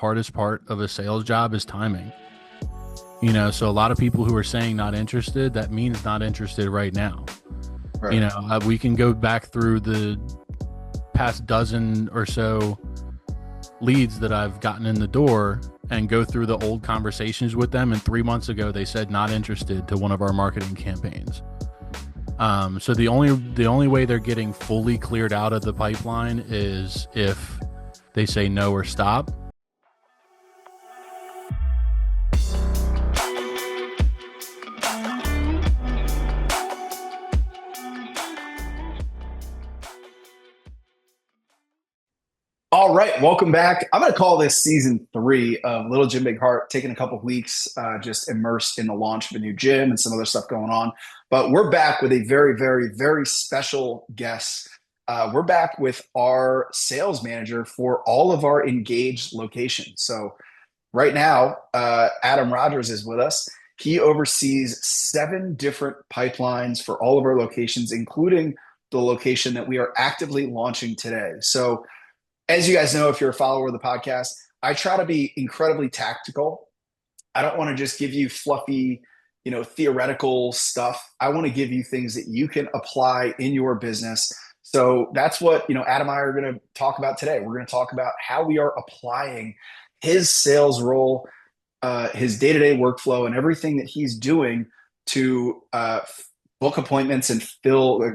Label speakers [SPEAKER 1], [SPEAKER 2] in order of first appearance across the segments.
[SPEAKER 1] hardest part of a sales job is timing. So a lot of people who are saying not interested, that means not interested right now.
[SPEAKER 2] Right.
[SPEAKER 1] We can go back through the past dozen or so leads that I've gotten in the door and go through the old conversations with them. And 3 months ago, they said not interested to one of our marketing campaigns. So the only way they're getting fully cleared out of the pipeline is if they say no or stop.
[SPEAKER 2] All right, welcome back. I'm going to call this season 3 of Little Gym Big Heart, taking a couple of weeks, just immersed in the launch of a new gym and some other stuff going on. But we're back with a very, very, very special guest. We're back with our sales manager for all of our engaged locations. So right now, Adam Rogers is with us. He oversees 7 different pipelines for all of our locations, including the location that we are actively launching today. So as you guys know, if you're a follower of the podcast, I try to be incredibly tactical. I don't want to just give you fluffy, theoretical stuff. I want to give you things that you can apply in your business. So that's what, Adam and I are going to talk about today. We're going to talk about how we are applying his sales role, his day-to-day workflow, and everything that he's doing to book appointments and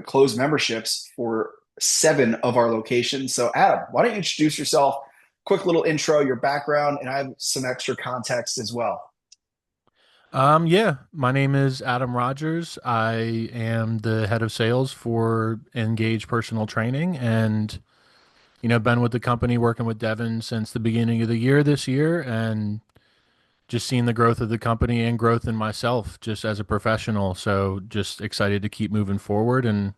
[SPEAKER 2] close memberships for 7 of our locations. So Adam, why don't you introduce yourself, quick little intro, your background, and I have some extra context as well.
[SPEAKER 1] Yeah, my name is Adam Rogers. I am the head of sales for Engage Personal Training, and been with the company working with Devin since the beginning of the year this year, and just seeing the growth of the company and growth in myself just as a professional. So just excited to keep moving forward and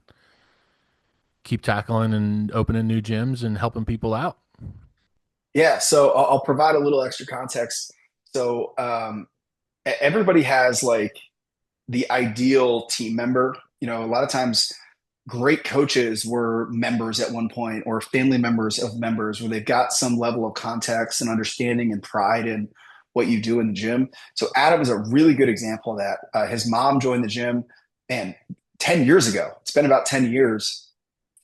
[SPEAKER 1] keep tackling and opening new gyms and helping people out.
[SPEAKER 2] Yeah, so I'll provide a little extra context. So everybody has like the ideal team member. A lot of times great coaches were members at one point or family members of members where they've got some level of context and understanding and pride in what you do in the gym. So Adam is a really good example of that. His mom joined the gym, and 10 years ago. It's been about 10 years.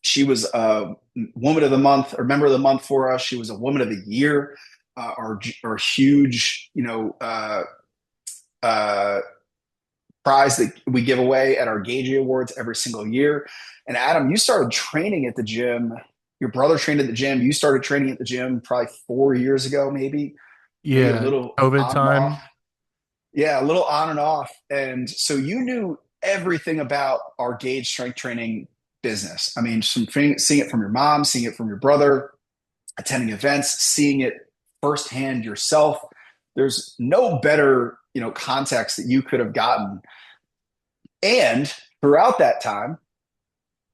[SPEAKER 2] She was a woman of the month or member of the month for us. She was a woman of the year, our huge, prize that we give away at our Gagey Awards every single year. And Adam, you started training at the gym. Your brother trained at the gym. You started training at the gym probably 4 years ago, maybe a
[SPEAKER 1] Yeah,
[SPEAKER 2] little
[SPEAKER 1] COVID
[SPEAKER 2] on and off.
[SPEAKER 1] time.
[SPEAKER 2] Yeah, a little on and off. And so you knew everything about our Gage strength training business. I mean, seeing it from your mom, seeing it from your brother, attending events, seeing it firsthand yourself. There's no better, context that you could have gotten. And throughout that time,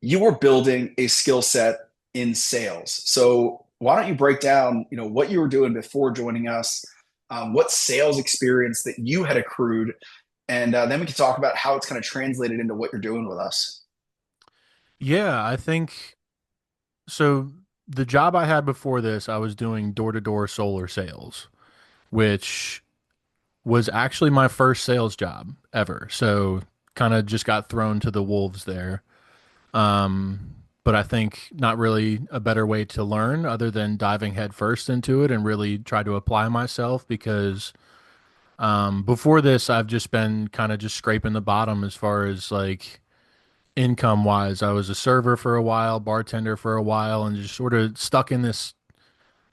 [SPEAKER 2] you were building a skill set in sales. So why don't you break down, what you were doing before joining us, what sales experience that you had accrued, and then we can talk about how it's kind of translated into what you're doing with us.
[SPEAKER 1] Yeah, I think so. The job I had before this, I was doing door-to-door solar sales, which was actually my first sales job ever. So kind of just got thrown to the wolves there. But I think not really a better way to learn other than diving headfirst into it and really try to apply myself because before this, I've just been kind of just scraping the bottom as far as like income wise. I was a server for a while, bartender for a while, and just sort of stuck in this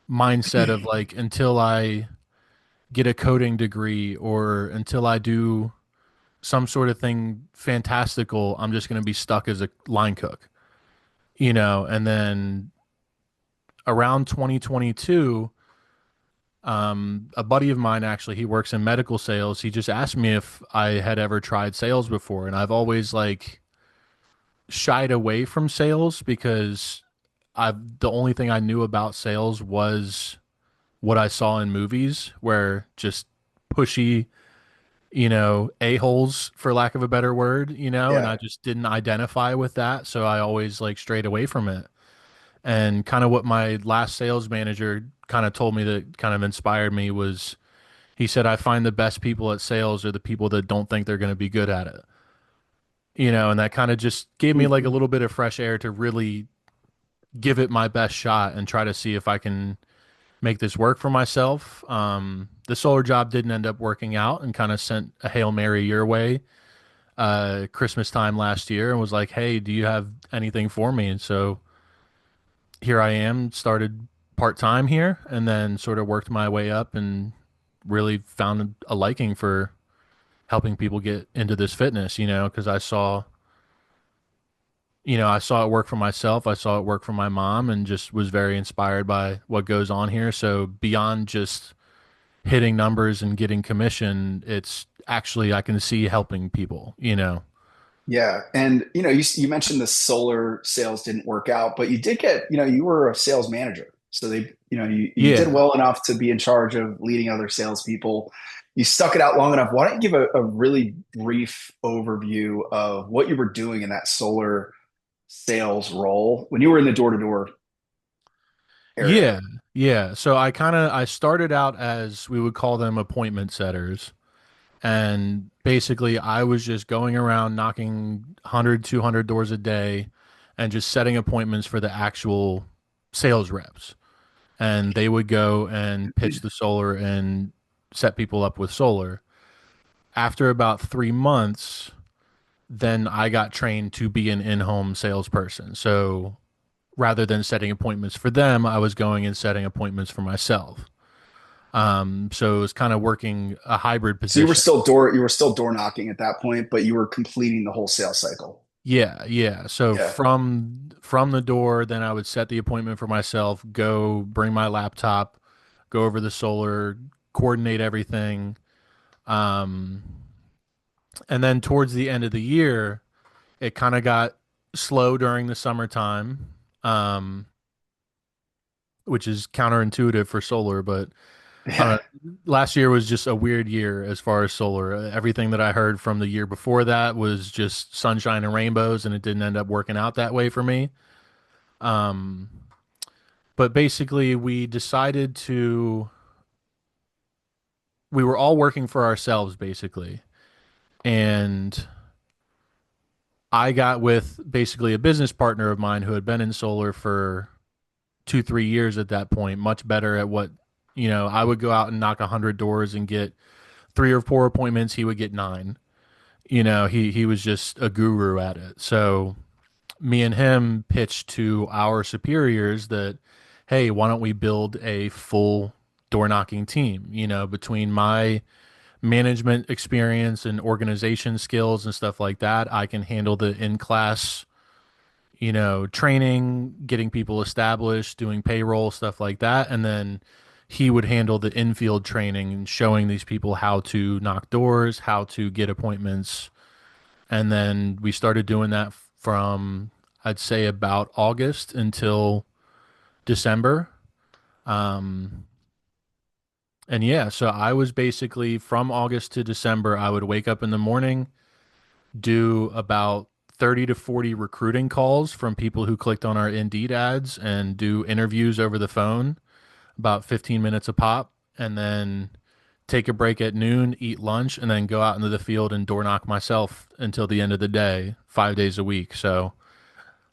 [SPEAKER 1] mindset of like until I get a coding degree or until I do some sort of thing fantastical, I'm just going to be stuck as a line cook, and then around 2022, a buddy of mine actually, he works in medical sales. He just asked me if I had ever tried sales before. And I've always like shied away from sales because the only thing I knew about sales was what I saw in movies where just pushy, a-holes for lack of a better word, and
[SPEAKER 2] Yeah.
[SPEAKER 1] I just didn't identify with that. So I always like strayed away from it. And kind of what my last sales manager kind of told me that kind of inspired me was he said, I find the best people at sales are the people that don't think they're going to be good at it. And that kind of just gave me like a little bit of fresh air to really give it my best shot and try to see if I can make this work for myself. The solar job didn't end up working out and kind of sent a Hail Mary your way Christmas time last year and was like, hey, do you have anything for me? And so here I am, started part time here and then sort of worked my way up and really found a liking for helping people get into this fitness, because I saw it work for myself. I saw it work for my mom and just was very inspired by what goes on here. So beyond just hitting numbers and getting commission, it's actually, I can see helping people.
[SPEAKER 2] Yeah, and you mentioned the solar sales didn't work out, but you did get, you were a sales manager, so you did
[SPEAKER 1] Yeah.
[SPEAKER 2] well enough to be in charge of leading other salespeople. You stuck it out long enough. Why don't you give a really brief overview of what you were doing in that solar sales role when you were in the door to door area?
[SPEAKER 1] Yeah. Yeah. So I started out as we would call them appointment setters. And basically, I was just going around knocking 100, 200 doors a day and just setting appointments for the actual sales reps. And they would go and pitch the solar and set people up with solar. After about 3 months, then I got trained to be an in home salesperson. So rather than setting appointments for them, I was going and setting appointments for myself. So it was kind of working a hybrid
[SPEAKER 2] So
[SPEAKER 1] position.
[SPEAKER 2] you were still door knocking at that point, but you were completing the whole sales cycle.
[SPEAKER 1] Yeah, yeah. So
[SPEAKER 2] Yeah.
[SPEAKER 1] from the door, then I would set the appointment for myself, go bring my laptop, go over the solar, coordinate everything. Um, and then towards the end of the year, it kind of got slow during the summertime, um, which is counterintuitive for solar, but I don't
[SPEAKER 2] Yeah.
[SPEAKER 1] know. Last year was just a weird year as far as solar. Everything that I heard from the year before that was just sunshine and rainbows, and it didn't end up working out that way for me. Um, but basically, we were all working for ourselves, basically. And I got with basically a business partner of mine who had been in solar for 2, 3 years at that point, much better at what, I would go out and knock 100 doors and get 3 or 4 appointments. He would get nine. He was just a guru at it. So me and him pitched to our superiors that, hey, why don't we build a full door knocking team? Between my management experience and organization skills and stuff like that, I can handle the in class, training, getting people established, doing payroll, stuff like that. And then he would handle the infield training and showing these people how to knock doors, how to get appointments. And then we started doing that from, I'd say, about August until December. Um, and yeah, so I was basically from August to December, I would wake up in the morning, do about 30 to 40 recruiting calls from people who clicked on our Indeed ads and do interviews over the phone, about 15 minutes a pop, and then take a break at noon, eat lunch, and then go out into the field and door knock myself until the end of the day, 5 days a week. So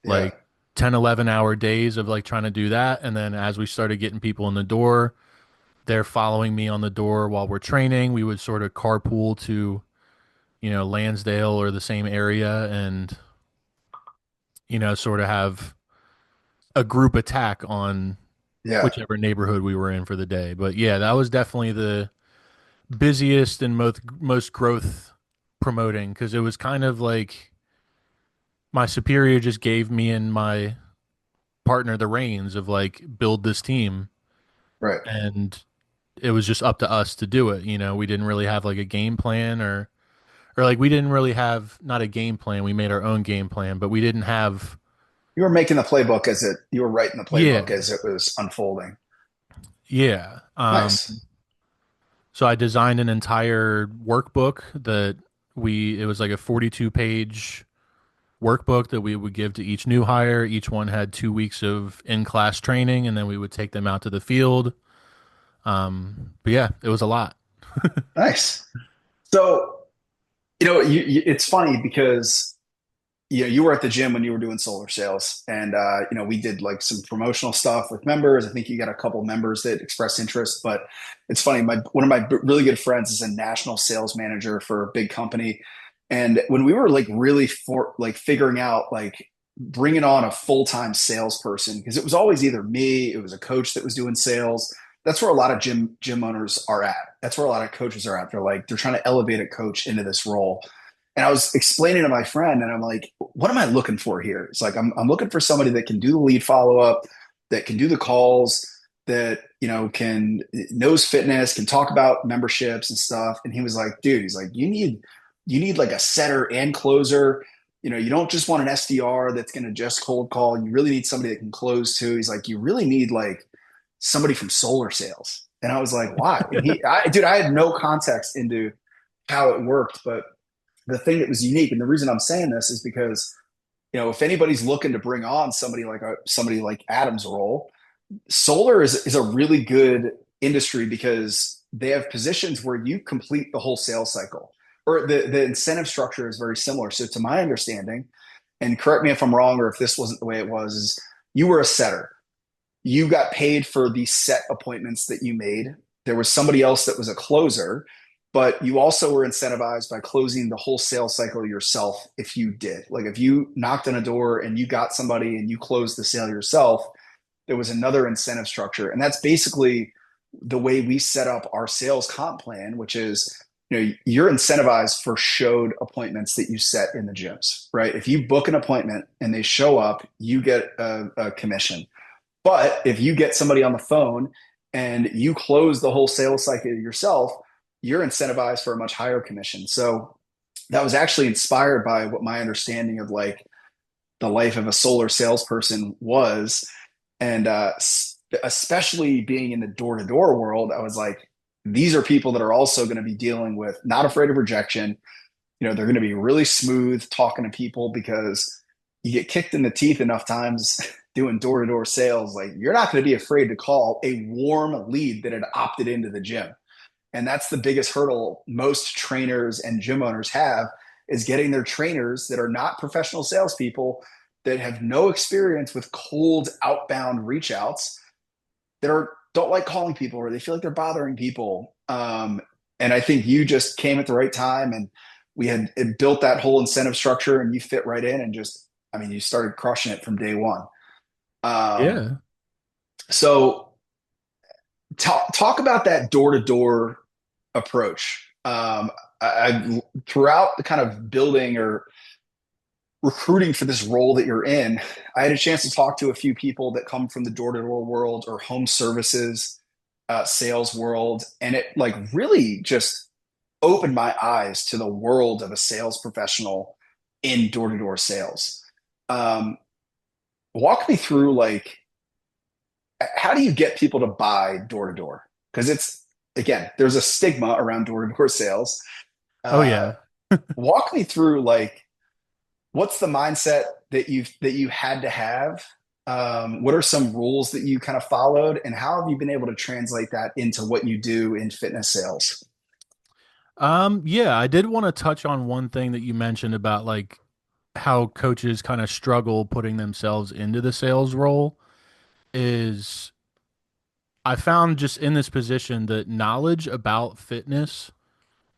[SPEAKER 2] Yeah.
[SPEAKER 1] like 10, 11 hour days of like trying to do that. And then as we started getting people in the door, they're following me on the door while we're training. We would sort of carpool to, Lansdale or the same area and, sort of have a group attack on
[SPEAKER 2] Yeah.
[SPEAKER 1] whichever neighborhood we were in for the day. But yeah, that was definitely the busiest and most growth promoting because it was kind of like my superior just gave me and my partner the reins of like build this team
[SPEAKER 2] Right.
[SPEAKER 1] and it was just up to us to do it. We didn't really have like a game plan or like we didn't really have not a game plan. We made our own game plan, but we didn't have
[SPEAKER 2] You were making the playbook you were writing the
[SPEAKER 1] yeah.
[SPEAKER 2] playbook as it was unfolding.
[SPEAKER 1] Yeah.
[SPEAKER 2] Nice.
[SPEAKER 1] So I designed an entire workbook that it was like a 42 page workbook that we would give to each new hire. Each one had 2 weeks of in-class training, and then we would take them out to the field. But yeah, it was a lot.
[SPEAKER 2] Nice. So, it's funny because you were at the gym when you were doing solar sales, and we did like some promotional stuff with members. I think you got a couple members that expressed interest, but it's funny. One of my really good friends is a national sales manager for a big company, and when we were like really for like figuring out like bringing on a full-time salesperson, because it was always either me, it was a coach that was doing sales. That's where a lot of gym owners are at. That's where a lot of coaches are at. They're trying to elevate a coach into this role. And I was explaining to my friend, and I'm like, what am I looking for here? It's like, I'm looking for somebody that can do the lead follow up, that can do the calls, that, can knows fitness, can talk about memberships and stuff. And he was like, dude, he's like, you need like a setter and closer. You don't just want an SDR that's going to just cold call. You really need somebody that can close too. He's like, you really need like somebody from solar sales. And I was like, why? And dude, I had no context into how it worked, but the thing that was unique, and the reason I'm saying this is because, if anybody's looking to bring on somebody like Adam's role, solar is a really good industry because they have positions where you complete the whole sales cycle, or the incentive structure is very similar. So to my understanding, and correct me if I'm wrong or if this wasn't the way it was, is you were a setter. You got paid for the set appointments that you made. There was somebody else that was a closer, but you also were incentivized by closing the whole sales cycle yourself if you did. Like if you knocked on a door and you got somebody and you closed the sale yourself, there was another incentive structure. And that's basically the way we set up our sales comp plan, which is, you're incentivized for showed appointments that you set in the gyms, right? If you book an appointment and they show up, you get a commission. But if you get somebody on the phone and you close the whole sales cycle yourself, you're incentivized for a much higher commission. So that was actually inspired by what my understanding of like the life of a solar salesperson was. And especially being in the door to door world, I was like, these are people that are also going to be dealing with not afraid of rejection. They're going to be really smooth talking to people because you get kicked in the teeth enough times doing door to door sales. Like you're not going to be afraid to call a warm lead that had opted into the gym. And that's the biggest hurdle most trainers and gym owners have, is getting their trainers that are not professional salespeople, that have no experience with cold outbound reach outs, that don't like calling people, or they feel like they're bothering people. And I think you just came at the right time, and we had built that whole incentive structure, and you fit right in, and you started crushing it from day one.
[SPEAKER 1] Yeah.
[SPEAKER 2] So talk about that door to door approach. Throughout the kind of building or recruiting for this role that you're in, I had a chance to talk to a few people that come from the door to door world or home services sales world, and it like really just opened my eyes to the world of a sales professional in door to door sales. Um, Walk me through like how do you get people to buy door to door? Because again, there's a stigma around door to door sales.
[SPEAKER 1] Oh
[SPEAKER 2] Uh,
[SPEAKER 1] yeah.
[SPEAKER 2] Walk me through like what's the mindset that you had to have? What are some rules that you kind of followed, and how have you been able to translate that into what you do in fitness sales?
[SPEAKER 1] Yeah, I did want to touch on one thing that you mentioned about like how coaches kind of struggle putting themselves into the sales role. Is I found just in this position that knowledge about fitness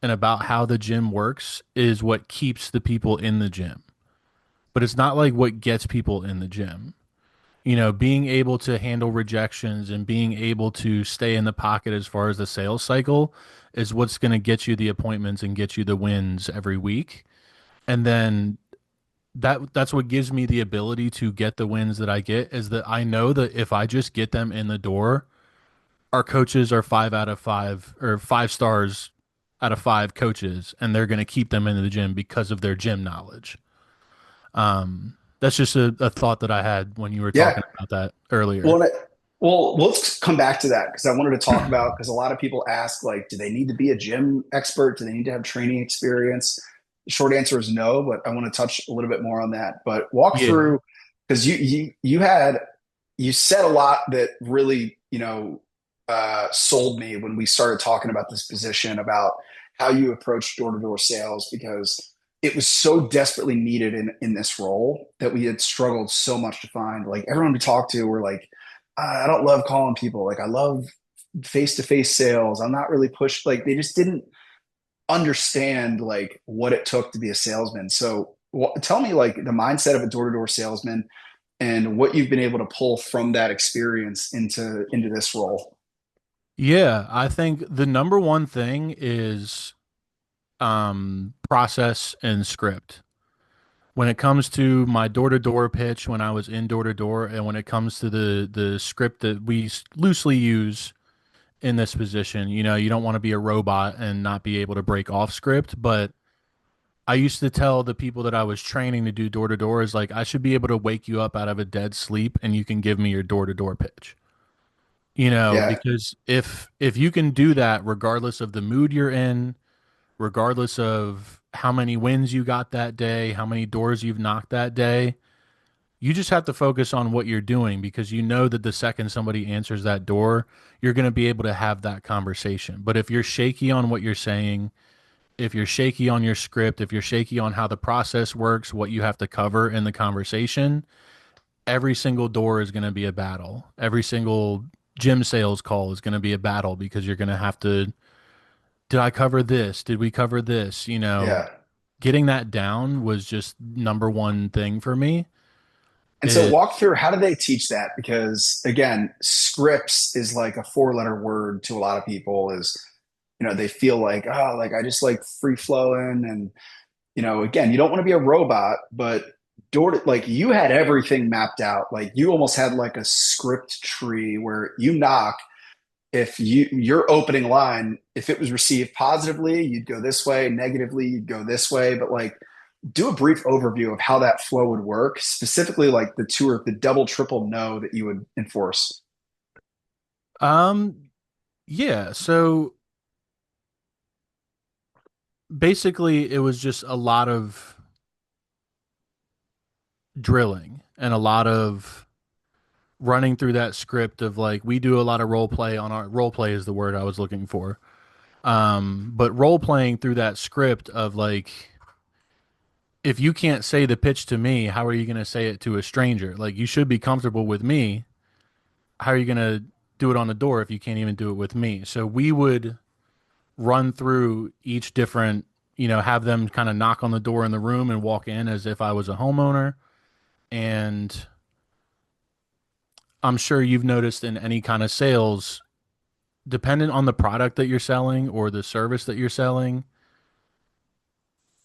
[SPEAKER 1] and about how the gym works is what keeps the people in the gym. But it's not like what gets people in the gym. Being able to handle rejections and being able to stay in the pocket as far as the sales cycle is what's going to get you the appointments and get you the wins every week. And then that's what gives me the ability to get the wins that I get, is that I know that if I just get them in the door, our coaches are 5 out of 5 or 5 stars out of 5 coaches, and they're going to keep them in the gym because of their gym knowledge. That's just a thought that I had when you were
[SPEAKER 2] Yeah.
[SPEAKER 1] talking about that earlier.
[SPEAKER 2] Well, let's come back to that because I wanted to talk about, because a lot of people ask like, do they need to be a gym expert? Do they need to have training experience? The short answer is no, but I want to touch a little bit more on that. But walk
[SPEAKER 1] Yeah.
[SPEAKER 2] through, because you said a lot that really, sold me when we started talking about this position, about how you approach door to door sales, because it was so desperately needed in this role that we had struggled so much to find. Like everyone we talked to were like, I don't love calling people. Like I love face to face sales. I'm not really pushed. Like they just didn't understand like what it took to be a salesman. So tell me like the mindset of a door to door salesman and what you've been able to pull from that experience into this role.
[SPEAKER 1] Yeah, I think the number one thing is process and script. When it comes to my door-to-door pitch when I was in door-to-door, and when it comes to the script that we loosely use in this position, you don't want to be a robot and not be able to break off script, but I used to tell the people that I was training to do door-to-door is like I should be able to wake you up out of a dead sleep and you can give me your door-to-door pitch.
[SPEAKER 2] Yeah.
[SPEAKER 1] Because if you can do that regardless of the mood you're in, regardless of how many wins you got that day, how many doors you've knocked that day, you just have to focus on what you're doing because you know that the second somebody answers that door, you're going to be able to have that conversation. But if you're shaky on what you're saying, if you're shaky on your script, if you're shaky on how the process works, what you have to cover in the conversation, every single door is going to be a battle. Every single gym sales call is going to be a battle because you're going to have to, did I cover this? Did we cover this?
[SPEAKER 2] Yeah.
[SPEAKER 1] Getting that down was just number one thing for me.
[SPEAKER 2] And so
[SPEAKER 1] It,
[SPEAKER 2] walk through, how do they teach that? Because again, scripts is like a four-letter word to a lot of people. Is, they feel like, oh, like I just like free flowing. And, again, you don't want to be a robot, but like you had everything mapped out. Like you almost had like a script tree where you knock, if your opening line, if it was received positively, you'd go this way, negatively, you'd go this way. But like, do a brief overview of how that flow would work, specifically like the double, triple no that you would enforce.
[SPEAKER 1] um, yeah. So basically, it was just a lot of drilling and a lot of running through that script of like we do a lot of role play on our role play is the word I was looking for. But role playing through that script of like if you can't say the pitch to me, how are you going to say it to a stranger? Like you should be comfortable with me. How are you going to do it on the door if you can't even do it with me? So we would run through each different, have them kind of knock on the door in the room and walk in as if I was a homeowner. And I'm sure you've noticed in any kind of sales, dependent on the product that you're selling or the service that you're selling,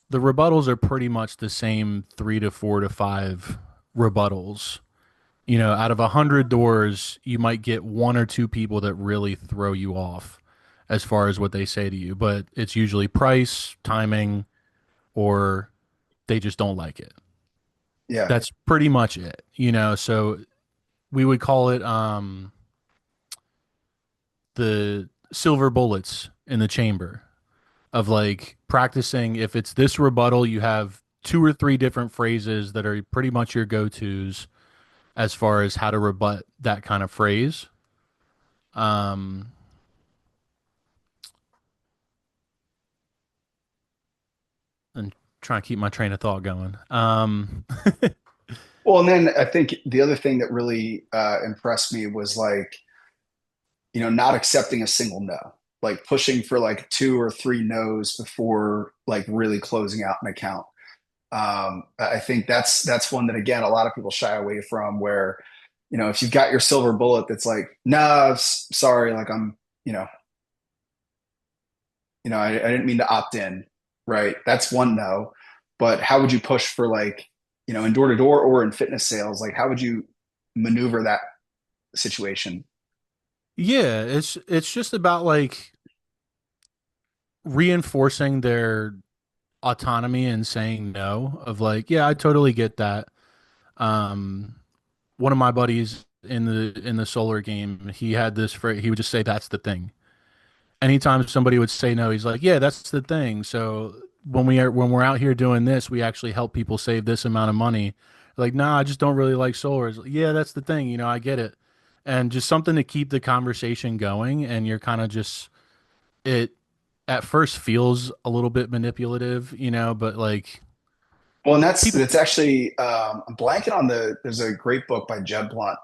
[SPEAKER 1] the rebuttals are pretty much the same 3 to 4 to 5 rebuttals. Out of 100 doors, you might get one or two people that really throw you off as far as what they say to you, but it's usually price, timing, or they just don't like it.
[SPEAKER 2] Yeah.
[SPEAKER 1] That's pretty much it. So we would call it the silver bullets in the chamber of like practicing. If it's this rebuttal, you have two or three different phrases that are pretty much your go-tos as far as how to rebut that kind of phrase. Um, and trying to keep my train of thought going.
[SPEAKER 2] Well, and then I think the other thing that really impressed me was like, not accepting a single no, like pushing for like two or three no's before like really closing out an account. I think that's one that again a lot of people shy away from. Where if you've got your silver bullet, that's like, no, sorry, like I'm, you know, I didn't mean to opt in, right? That's one no. But how would you push for like, in door to door or in fitness sales? Like, how would you maneuver that situation?
[SPEAKER 1] yeah, it's just about like reinforcing their autonomy and saying no of like, yeah, I totally get that. Um, one of my buddies in the solar game, he had this phrase, he would just say that's the thing. Anytime somebody would say no, he's like, yeah, that's the thing. So when we're out here doing this, we actually help people save this amount of money. Like, nah, I just don't really like solar. It's like, yeah, that's the thing, I get it. And just something to keep the conversation going, and you're kind of just it at first feels a little bit manipulative, but like
[SPEAKER 2] Well, and that's
[SPEAKER 1] people.
[SPEAKER 2] that's actually I'm blanking on there's a great book by Jeb Blunt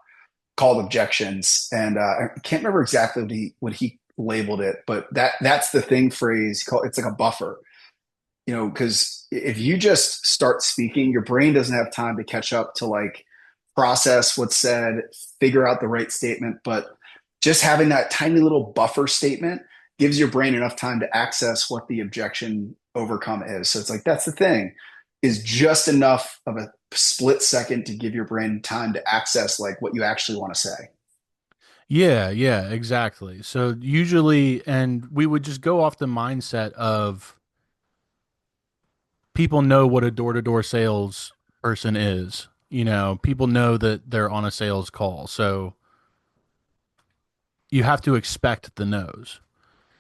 [SPEAKER 2] called Objections, and I can't remember exactly what he labeled it, but that's the thing phrase. It's like a buffer, because if you just start speaking, your brain doesn't have time to catch up to like process what's said, figure out the right statement. But just having that tiny little buffer statement gives your brain enough time to access what the objection overcome is. So it's like that's the thing, is just enough of a split second to give your brain time to access like what you actually want to say.
[SPEAKER 1] Yeah, yeah, exactly. So usually, and we would just go off the mindset of people know what a door-to-door sales person is. People know that they're on a sales call. So you have to expect the no's.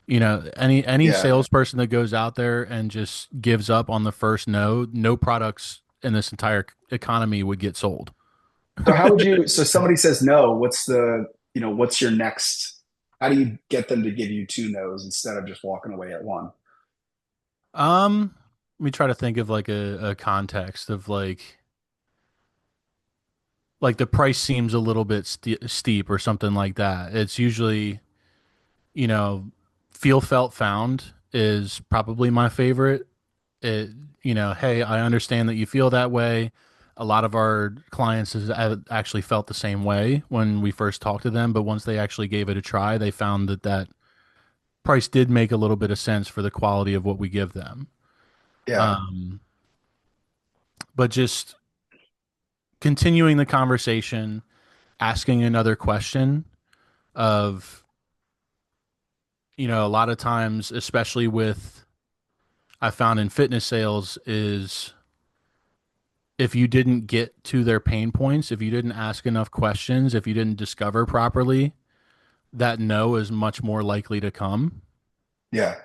[SPEAKER 1] Any
[SPEAKER 2] Yeah.
[SPEAKER 1] salesperson that goes out there and just gives up on the first no, no products in this entire economy would get sold.
[SPEAKER 2] So how would you, so somebody says no, what's your next, how do you get them to give you two no's instead of just walking away at one?
[SPEAKER 1] Let me try to think of like a context of like the price seems a little bit steep or something like that. It's usually, you know, feel felt found is probably my favorite. It, hey, I understand that you feel that way. A lot of our clients has actually felt the same way when we first talked to them, but once they actually gave it a try, they found that price did make a little bit of sense for the quality of what we give them.
[SPEAKER 2] Yeah.
[SPEAKER 1] Um, but just continuing the conversation, asking another question of, a lot of times, especially with I found in fitness sales is if you didn't get to their pain points, if you didn't ask enough questions, if you didn't discover properly, that no is much more likely to come.
[SPEAKER 2] Yeah.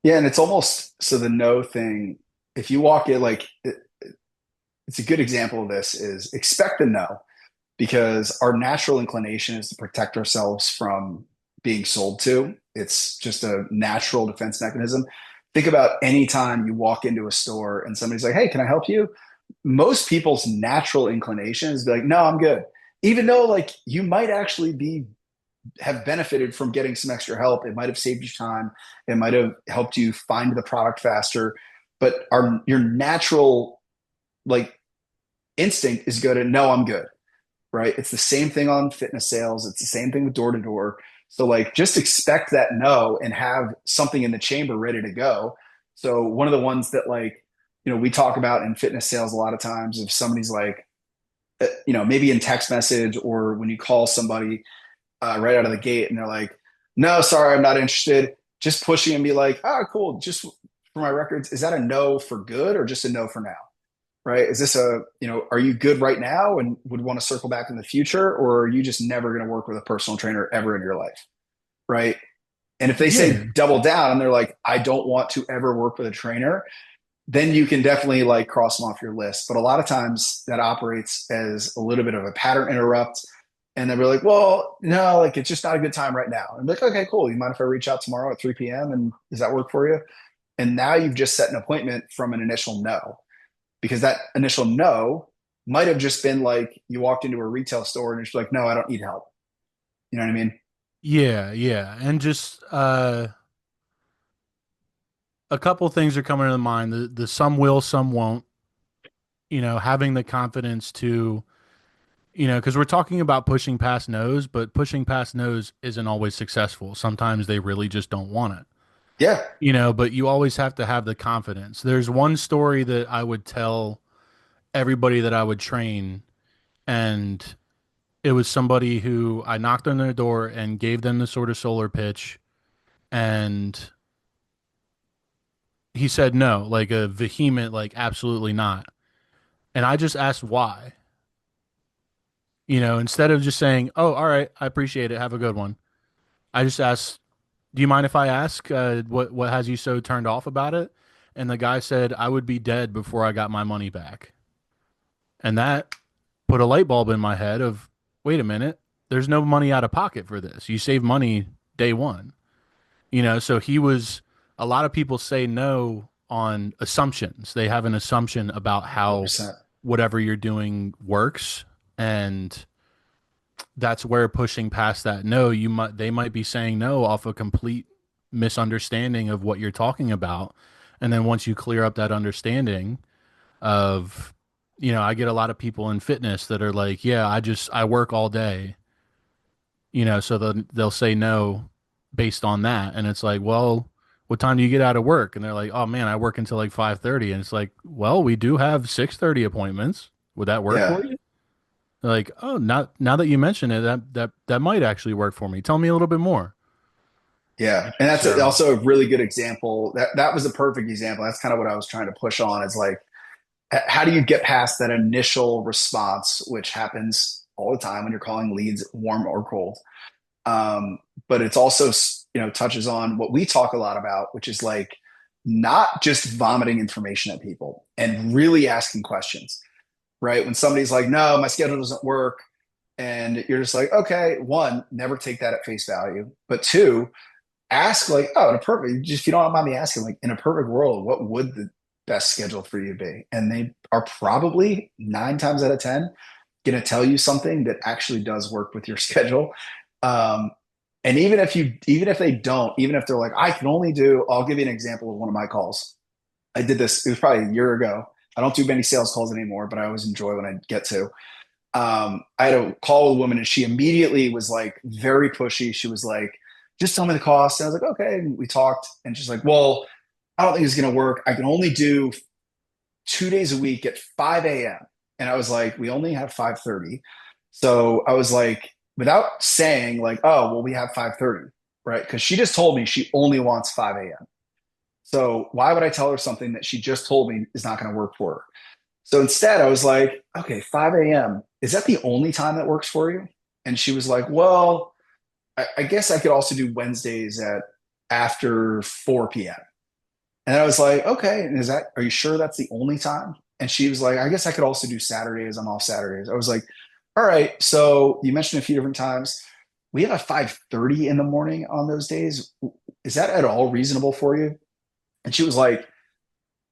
[SPEAKER 2] Yeah. And it's almost so the no thing, if you walk in, it's a good example of this is expect the no because our natural inclination is to protect ourselves from being sold to. It's just a natural defense mechanism. Think about any time you walk into a store and somebody's like, "Hey, can I help you?" Most people's natural inclination is to be like, "No, I'm good." Even though like you might actually be have benefited from getting some extra help. It might have saved you time. It might have helped you find the product faster. But your natural like instinct is go to no, I'm good, right? It's the same thing on fitness sales. It's the same thing with door to door. So like just expect that no and have something in the chamber ready to go. So one of the ones that we talk about in fitness sales a lot of times if somebody's like maybe in text message or when you call somebody right out of the gate and they're like, no, sorry, I'm not interested. Just pushing and be like, oh, cool. Just for my records, is that a no for good or just a no for now? Right? Is this are you good right now and would want to circle back in the future? Or are you just never going to work with a personal trainer ever in your life? Right. And if they say
[SPEAKER 1] Yeah.
[SPEAKER 2] double down and they're like, I don't want to ever work with a trainer, then you can definitely like cross them off your list. But a lot of times that operates as a little bit of a pattern interrupt. And then we're like, well, no, like it's just not a good time right now. And I'm like, okay, cool. You mind if I reach out tomorrow at 3 p.m. and does that work for you? And now you've just set an appointment from an initial no, because that initial no might have just been like you walked into a retail store and you're like, no, I don't need help. You know what I mean?
[SPEAKER 1] Yeah, yeah. And just a couple things are coming to mind. The some will, some won't, having the confidence to, because we're talking about pushing past no's, but pushing past no's isn't always successful. Sometimes they really just don't want it.
[SPEAKER 2] Yeah.
[SPEAKER 1] But you always have to have the confidence. There's one story that I would tell everybody that I would train, and it was somebody who I knocked on their door and gave them the sort of solar pitch, and he said no, like a vehement, like absolutely not. And I just asked why, instead of just saying, "Oh, all right, I appreciate it, have a good one." I just asked, "Do you mind if I ask what has you so turned off about it?" And the guy said, I would be dead before I got my money back. And that put a light bulb in my head of, wait a minute, there's no money out of pocket for this. You save money day one. So a lot of people say no on assumptions. They have an assumption about how
[SPEAKER 2] 100%.
[SPEAKER 1] whatever you're doing works. And that's where pushing past that no, they might be saying no off a complete misunderstanding of what you're talking about. And then once you clear up that understanding of, I get a lot of people in fitness that are like, yeah, I work all day, so they'll say no based on that. And it's like, well, what time do you get out of work? And they're like, oh man, I work until like 5:30. And it's like, well, we do have 6:30 appointments. Would that work
[SPEAKER 2] Yeah.
[SPEAKER 1] for you? They're like, oh, not now that you mention it, that might actually work for me. Tell me a little bit more.
[SPEAKER 2] Yeah. And that's
[SPEAKER 1] So
[SPEAKER 2] also a really good example. That was a perfect example. That's kind of what I was trying to push on is like, how do you get past that initial response, which happens all the time when you're calling leads warm or cold? But it's also, touches on what we talk a lot about, which is like not just vomiting information at people and really asking questions, right? When somebody's like, no, my schedule doesn't work. And you're just like, okay, one, never take that at face value. But two, ask like, oh, in a perfect, just if you don't mind me asking, like in a perfect world, what would the best schedule for you be? And they are probably 9 times out of 10 going to tell you something that actually does work with your schedule. Um, and even if they don't, even if they're like, I can only do, I'll give you an example of one of my calls. I did this, it was probably a year ago. I don't do many sales calls anymore, but I always enjoy when I get to. I had a call with a woman and she immediately was like very pushy. She was like, just tell me the cost. And I was like, okay. And we talked and she's like, well, I don't think it's going to work. I can only do 2 days a week at 5 a.m. And I was like, we only have 5:30. So I was like, without saying like, oh, well, we have 5:30, right? Because she just told me she only wants 5 a.m. So why would I tell her something that she just told me is not going to work for her? So instead, I was like, okay, 5 a.m. Is that the only time that works for you? And she was like, well, I guess I could also do Wednesdays at after 4 p.m. And I was like, okay, and are you sure that's the only time? And she was like, I guess I could also do Saturdays. I'm off Saturdays. I was like, all right. So you mentioned a few different times. We have a 5:30 in the morning on those days. Is that at all reasonable for you? And she was like,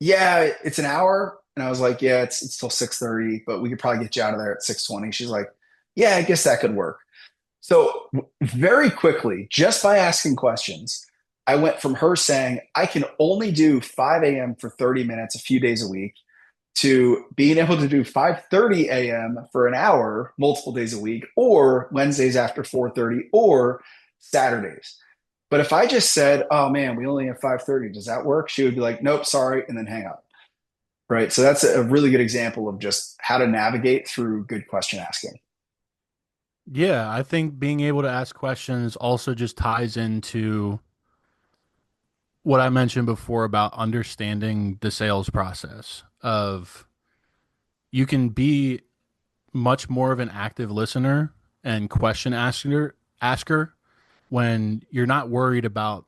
[SPEAKER 2] yeah, it's an hour. And I was like, yeah, it's till 6:30, but we could probably get you out of there at 6:20. She's like, yeah, I guess that could work. So very quickly, just by asking questions, I went from her saying, I can only do 5 a.m. for 30 minutes a few days a week to being able to do 5:30 a.m. for an hour multiple days a week or Wednesdays after 4:30 or Saturdays. But if I just said, "Oh man, we only have 5:30, does that work?" She would be like, "Nope, sorry," and then hang up. Right? So that's a really good example of just how to navigate through good question asking.
[SPEAKER 1] yeah, I think being able to ask questions also just ties into what I mentioned before about understanding the sales process of you can be much more of an active listener and question asker when you're not worried about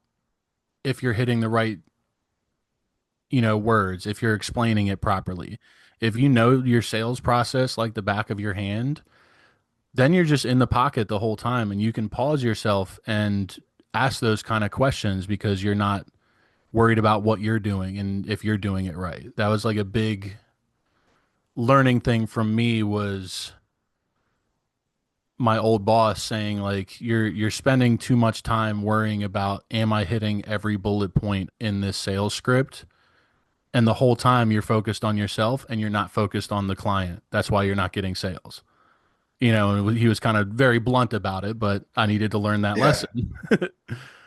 [SPEAKER 1] if you're hitting the right, words, if you're explaining it properly. If you know your sales process like the back of your hand, then you're just in the pocket the whole time and you can pause yourself and ask those kind of questions because you're not worried about what you're doing and if you're doing it right. That was like a big learning thing from me was my old boss saying like you're spending too much time worrying about am I hitting every bullet point in this sales script, and the whole time you're focused on yourself and you're not focused on the client. That's why you're not getting sales. And he was kind of very blunt about it, but I needed to learn that
[SPEAKER 2] Yeah.
[SPEAKER 1] lesson.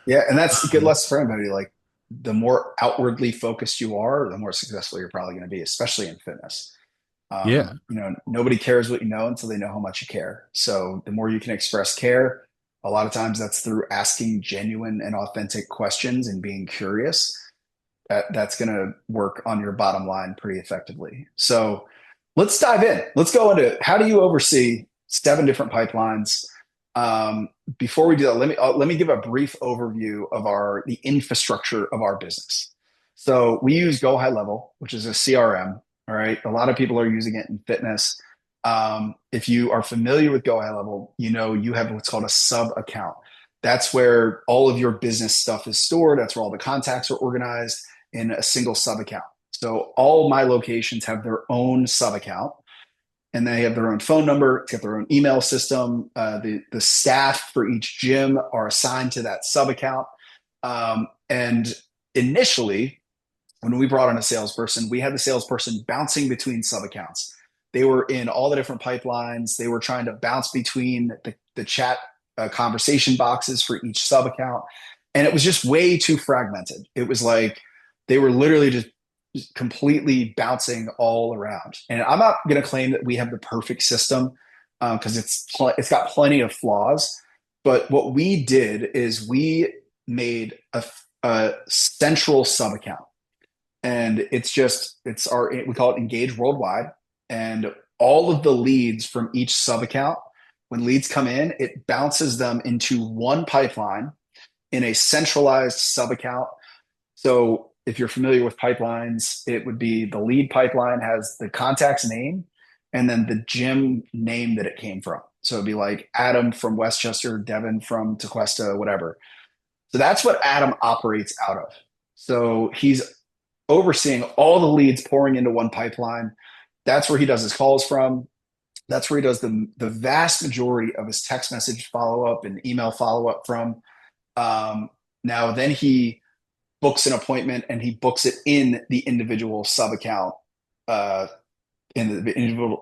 [SPEAKER 2] Yeah. And that's a good
[SPEAKER 1] Um,
[SPEAKER 2] lesson for anybody. Like the more outwardly focused you are, the more successful you're probably going to be, especially in fitness.
[SPEAKER 1] yeah.
[SPEAKER 2] Nobody cares what you know until they know how much you care. So the more you can express care, a lot of times that's through asking genuine and authentic questions and being curious. That's going to work on your bottom line pretty effectively. So let's dive in. Let's go into how do you oversee 7 different pipelines. Before we do that, let me give a brief overview of the infrastructure of our business. So we use Go High Level, which is a CRM. All right. A lot of people are using it in fitness. If you are familiar with Go High Level, you know you have what's called a sub account. That's where all of your business stuff is stored. That's where all the contacts are organized in a single sub account. So all my locations have their own sub account, and they have their own phone number, it's got their own email system. The staff for each gym are assigned to that sub account. And initially, when we brought on a salesperson, we had the salesperson bouncing between sub accounts. They were in all the different pipelines. They were trying to bounce between the chat conversation boxes for each sub account. And it was just way too fragmented. It was like they were literally just completely bouncing all around. And I'm not going to claim that we have the perfect system because it's got plenty of flaws. But what we did is we made a central sub account, and it's our we call it Engage Worldwide, and all of the leads from each sub account, when leads come in, it bounces them into one pipeline in a centralized sub account. So if you're familiar with pipelines, it would be the lead pipeline has the contact's name and then the gym name that it came from. So it'd be like Adam from Westchester, Devin from Tequesta, whatever. So that's what Adam operates out of. So he's overseeing all the leads pouring into one pipeline. That's where he does his calls from. That's where he does the vast majority of his text message follow up and email follow up from. Now, then he books an appointment and he books it in the individual sub account, in the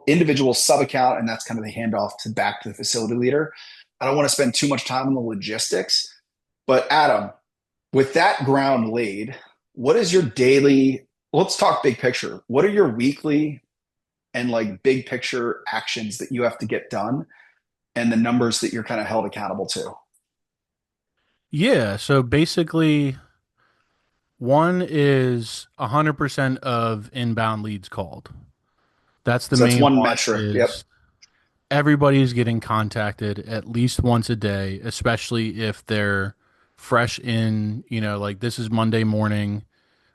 [SPEAKER 2] individual sub account, and that's kind of the handoff to back to the facility leader. I don't want to spend too much time on the logistics, but Adam, with that ground laid, what is your daily? Let's talk big picture. What are your weekly and like big picture actions that you have to get done, and the numbers that you're kind of held accountable to?
[SPEAKER 1] Yeah, so basically one is 100% of inbound leads called. That's the
[SPEAKER 2] So that's
[SPEAKER 1] main
[SPEAKER 2] one
[SPEAKER 1] one
[SPEAKER 2] metric. Yep.
[SPEAKER 1] is everybody's getting contacted at least once a day, especially if they're fresh in, like this is Monday morning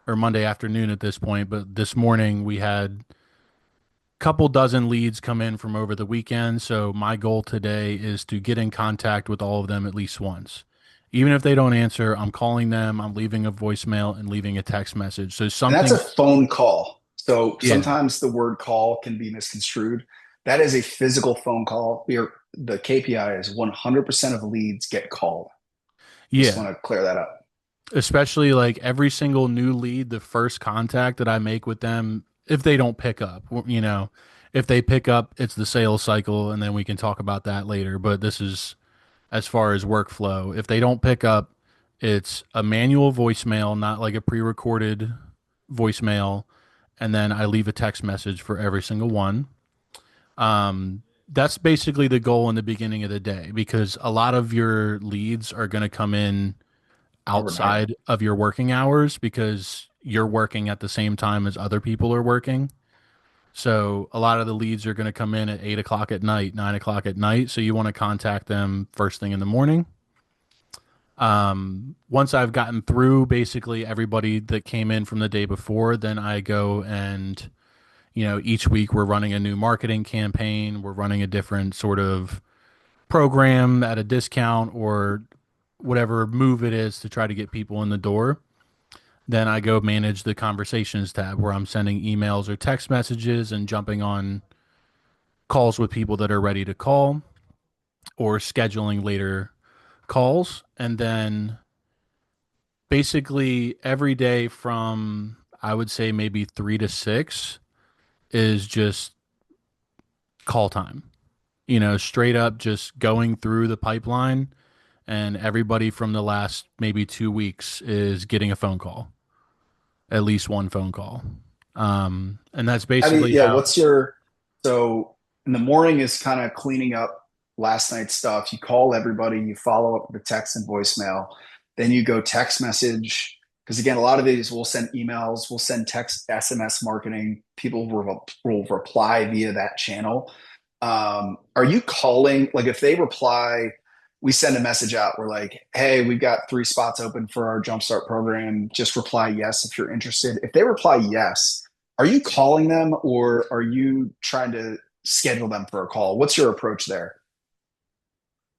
[SPEAKER 1] or Monday afternoon at this point, but this morning we had a couple dozen leads come in from over the weekend. So my goal today is to get in contact with all of them at least once. Even if they don't answer, I'm calling them, I'm leaving a voicemail and leaving a text message. So
[SPEAKER 2] And that's a
[SPEAKER 1] something,
[SPEAKER 2] phone call. So
[SPEAKER 1] yeah.
[SPEAKER 2] sometimes the word call can be misconstrued. That is a physical phone call. The KPI is 100% of leads get called. Just
[SPEAKER 1] Yeah.
[SPEAKER 2] want to clear that up.
[SPEAKER 1] Especially like every single new lead, the first contact that I make with them, if they don't pick up, if they pick up, it's the sales cycle, and then we can talk about that later. But this is as far as workflow. If they don't pick up, it's a manual voicemail, not like a pre recorded voicemail. And then I leave a text message for every single one. That's basically the goal in the beginning of the day because a lot of your leads are going to come in
[SPEAKER 2] Overnight.
[SPEAKER 1] outside of your working hours because you're working at the same time as other people are working. So a lot of the leads are going to come in at 8 o'clock at night, 9 o'clock at night. So you want to contact them first thing in the morning. Once I've gotten through basically everybody that came in from the day before, then I go and, each week we're running a new marketing campaign. We're running a different sort of program at a discount or whatever move it is to try to get people in the door. Then I go manage the conversations tab where I'm sending emails or text messages and jumping on calls with people that are ready to call or scheduling later calls. And then basically every day from I would say maybe 3 to 6 is just call time. Straight up just going through the pipeline and everybody from the last maybe 2 weeks is getting a phone call, at least one phone call. And that's
[SPEAKER 2] I mean,
[SPEAKER 1] basically
[SPEAKER 2] yeah,
[SPEAKER 1] how.
[SPEAKER 2] what's your so in the morning is kind of cleaning up last night's stuff. You call everybody, you follow up with a text and voicemail, then you go text message. Because again, a lot of these we'll send emails, we'll send text, SMS marketing. People will reply via that channel. Are you calling, like if they reply we send a message out. We're like, hey, we've got 3 spots open for our Jumpstart program. Just reply yes if you're interested. If they reply yes, are you calling them or are you trying to schedule them for a call? What's your approach there?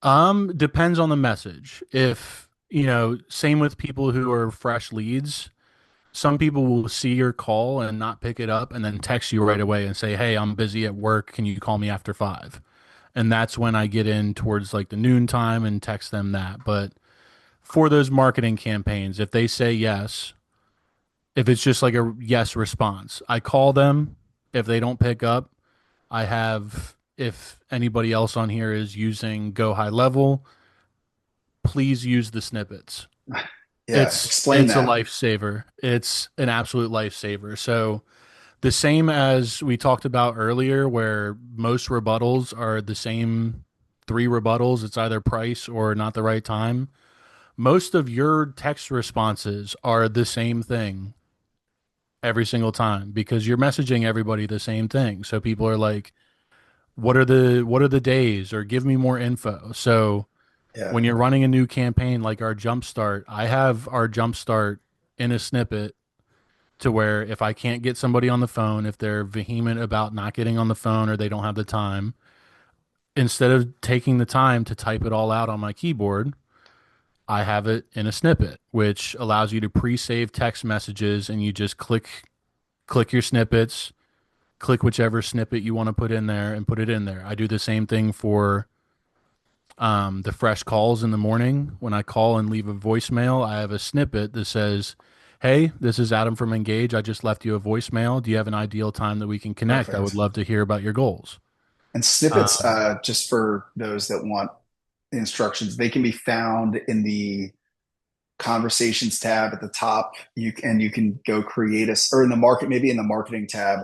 [SPEAKER 1] Depends on the message. If, same with people who are fresh leads. Some people will see your call and not pick it up and then text you right away and say, "Hey, I'm busy at work. Can you call me after 5?" And that's when I get in towards like the noon time and text them that. But for those marketing campaigns, if they say yes, if it's just like a yes response, I call them. If they don't pick up, I have, if anybody else on here is using Go High Level, please use the snippets.
[SPEAKER 2] Yeah,
[SPEAKER 1] It's
[SPEAKER 2] explain
[SPEAKER 1] it's a
[SPEAKER 2] that.
[SPEAKER 1] lifesaver. It's an absolute lifesaver. So the same as we talked about earlier, where most rebuttals are the same 3 rebuttals, it's either price or not the right time. Most of your text responses are the same thing every single time because you're messaging everybody the same thing. So people are like, what are the days or give me more info. So
[SPEAKER 2] Yeah.
[SPEAKER 1] when you're running a new campaign like our Jumpstart, I have our Jumpstart in a snippet to where if I can't get somebody on the phone, if they're vehement about not getting on the phone or they don't have the time, instead of taking the time to type it all out on my keyboard, I have it in a snippet, which allows you to pre-save text messages and you just click your snippets, click whichever snippet you want to put in there and put it in there. I do the same thing for the fresh calls in the morning. When I call and leave a voicemail, I have a snippet that says, "Hey, this is Adam from Engage. I just left you a voicemail. Do you have an ideal time that we can connect? I would
[SPEAKER 2] Perfect.
[SPEAKER 1] love to hear about your goals."
[SPEAKER 2] And snippets,
[SPEAKER 1] Um,
[SPEAKER 2] just for those that want instructions, they can be found in the conversations tab at the top. You can go create or in the market, maybe in the marketing tab,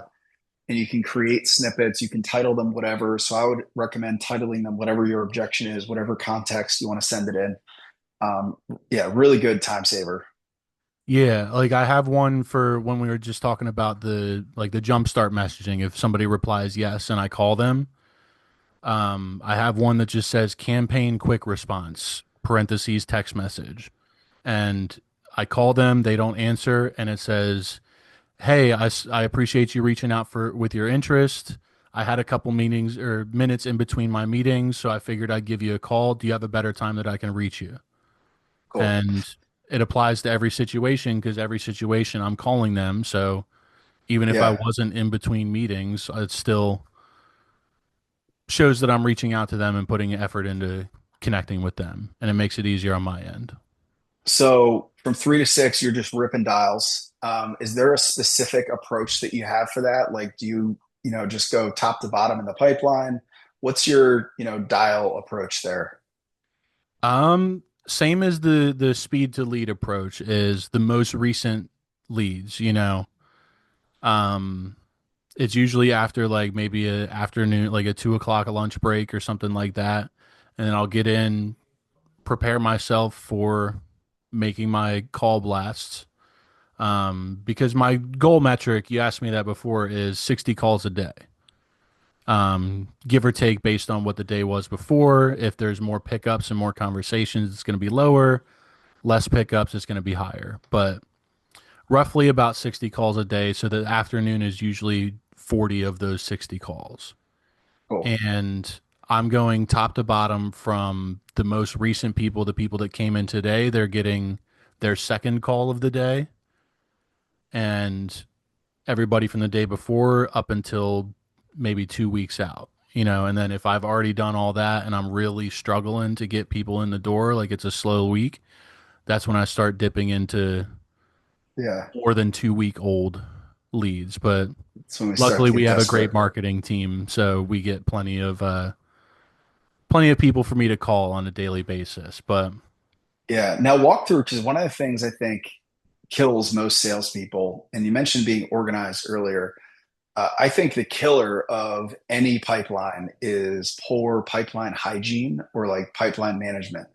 [SPEAKER 2] and you can create snippets. You can title them whatever. So I would recommend titling them whatever your objection is, whatever context you want to send it in. Um, yeah, really good time saver.
[SPEAKER 1] yeah, like I have one for when we were just talking about the jumpstart messaging. If somebody replies yes and I call them, I have one that just says campaign quick response parentheses text message, and I call them, they don't answer, and it says, "Hey, I appreciate you reaching out for with your interest. I had a couple meetings or minutes in between my meetings, so I figured I'd give you a call. Do you have a better time that I can reach you?"
[SPEAKER 2] Cool.
[SPEAKER 1] And it applies to every situation because every situation I'm calling them. So even if I
[SPEAKER 2] Yeah.
[SPEAKER 1] wasn't in between meetings, it still shows that I'm reaching out to them and putting effort into connecting with them, and it makes it easier on my end.
[SPEAKER 2] So from 3 to 6, you're just ripping dials. Is there a specific approach that you have for that? Like, do you just go top to bottom in the pipeline? What's your, dial approach there?
[SPEAKER 1] Same as the speed to lead approach is the most recent leads. Um, it's usually after like maybe a afternoon, like a 2 o'clock lunch break or something like that. And then I'll get in, prepare myself for making my call blasts. Because my goal metric, you asked me that before, is 60 calls a day. Give or take based on what the day was before. If there's more pickups and more conversations, it's going to be lower. Less pickups, it's going to be higher. But roughly about 60 calls a day. So the afternoon is usually 40 of those 60 calls.
[SPEAKER 2] Cool.
[SPEAKER 1] And I'm going top to bottom from the most recent people, the people that came in today. They're getting their second call of the day. And everybody from the day before up until maybe 2 weeks out. And then if I've already done all that and I'm really struggling to get people in the door, like it's a slow week, that's when I start dipping into
[SPEAKER 2] Yeah.
[SPEAKER 1] more than 2 week old leads. But
[SPEAKER 2] That's when we start
[SPEAKER 1] luckily
[SPEAKER 2] to
[SPEAKER 1] we
[SPEAKER 2] get
[SPEAKER 1] have a
[SPEAKER 2] desperate.
[SPEAKER 1] great marketing team, so we get plenty of people for me to call on a daily basis. But
[SPEAKER 2] Yeah. Now walk through, because one of the things I think kills most salespeople, and you mentioned being organized earlier. I think the killer of any pipeline is poor pipeline hygiene or like pipeline management.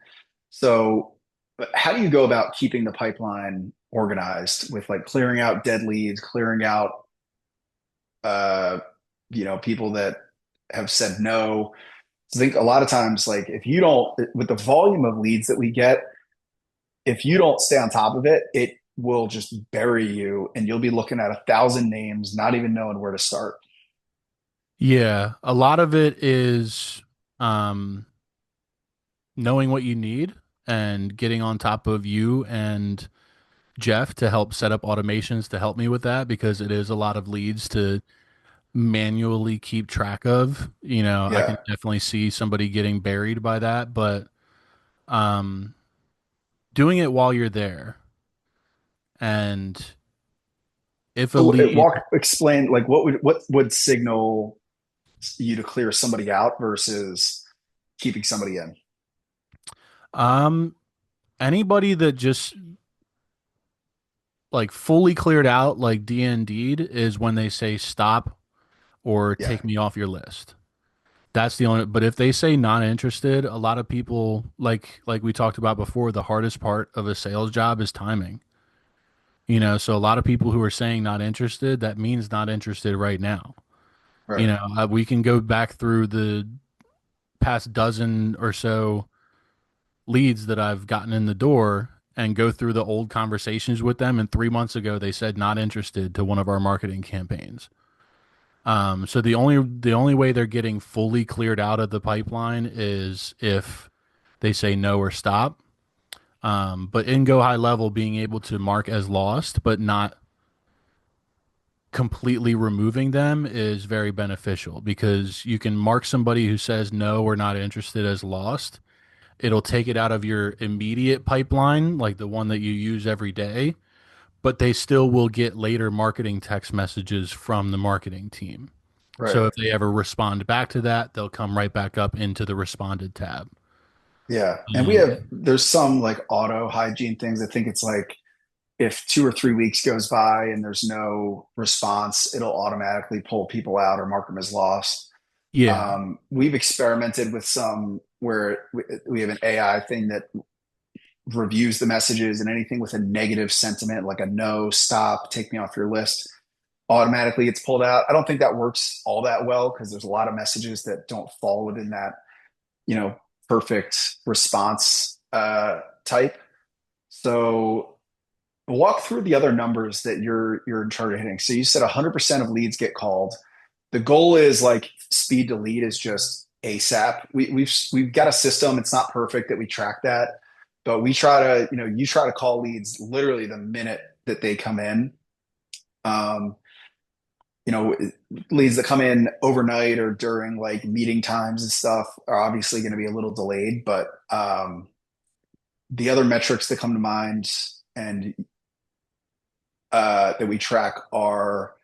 [SPEAKER 2] So, but how do you go about keeping the pipeline organized with like clearing out dead leads, clearing out, uh, people that have said no? I think a lot of times, like if you don't, with the volume of leads that we get, if you don't stay on top of it, it will just bury you and you'll be looking at 1,000 names, not even knowing where to start.
[SPEAKER 1] Yeah, a lot of it is um, knowing what you need and getting on top of you and Jeff to help set up automations to help me with that because it is a lot of leads to manually keep track of. I
[SPEAKER 2] Yeah.
[SPEAKER 1] can definitely see somebody getting buried by that, but um, doing it while you're there. And if a
[SPEAKER 2] So
[SPEAKER 1] lead,
[SPEAKER 2] explain like what would signal you to clear somebody out versus keeping somebody in.
[SPEAKER 1] um, anybody that just like fully cleared out, like DND'd, is when they say stop or
[SPEAKER 2] Yeah.
[SPEAKER 1] take me off your list. That's the only, but if they say not interested, a lot of people like we talked about before, the hardest part of a sales job is timing. So a lot of people who are saying not interested, that means not interested right now.
[SPEAKER 2] Right.
[SPEAKER 1] We can go back through the past dozen or so leads that I've gotten in the door and go through the old conversations with them. And 3 months ago, they said not interested to one of our marketing campaigns. So the only way they're getting fully cleared out of the pipeline is if they say no or stop. But in Go High Level, being able to mark as lost, but not completely removing them is very beneficial because you can mark somebody who says no or not interested as lost. It'll take it out of your immediate pipeline, like the one that you use every day, but they still will get later marketing text messages from the marketing team.
[SPEAKER 2] Right.
[SPEAKER 1] So if they ever respond back to that, they'll come right back up into the responded tab.
[SPEAKER 2] Yeah. And
[SPEAKER 1] Um,
[SPEAKER 2] there's some like auto hygiene things. I think it's like if 2 or 3 weeks goes by and there's no response, it'll automatically pull people out or mark them as lost.
[SPEAKER 1] yeah,
[SPEAKER 2] We've experimented with some where we have an AI thing that reviews the messages, and anything with a negative sentiment, like a no, stop, take me off your list, automatically gets pulled out. I don't think that works all that well because there's a lot of messages that don't fall within that, you know, perfect response type. So walk through the other numbers that you're in charge of hitting. So you said 100% of leads get called. The goal is like speed to lead is just ASAP. We've got a system. It's not perfect that we track that, but we try to, you try to call leads literally the minute that they come in. Um, you know, leads that come in overnight or during like meeting times and stuff are obviously going to be a little delayed, but the other metrics that come to mind and that we track are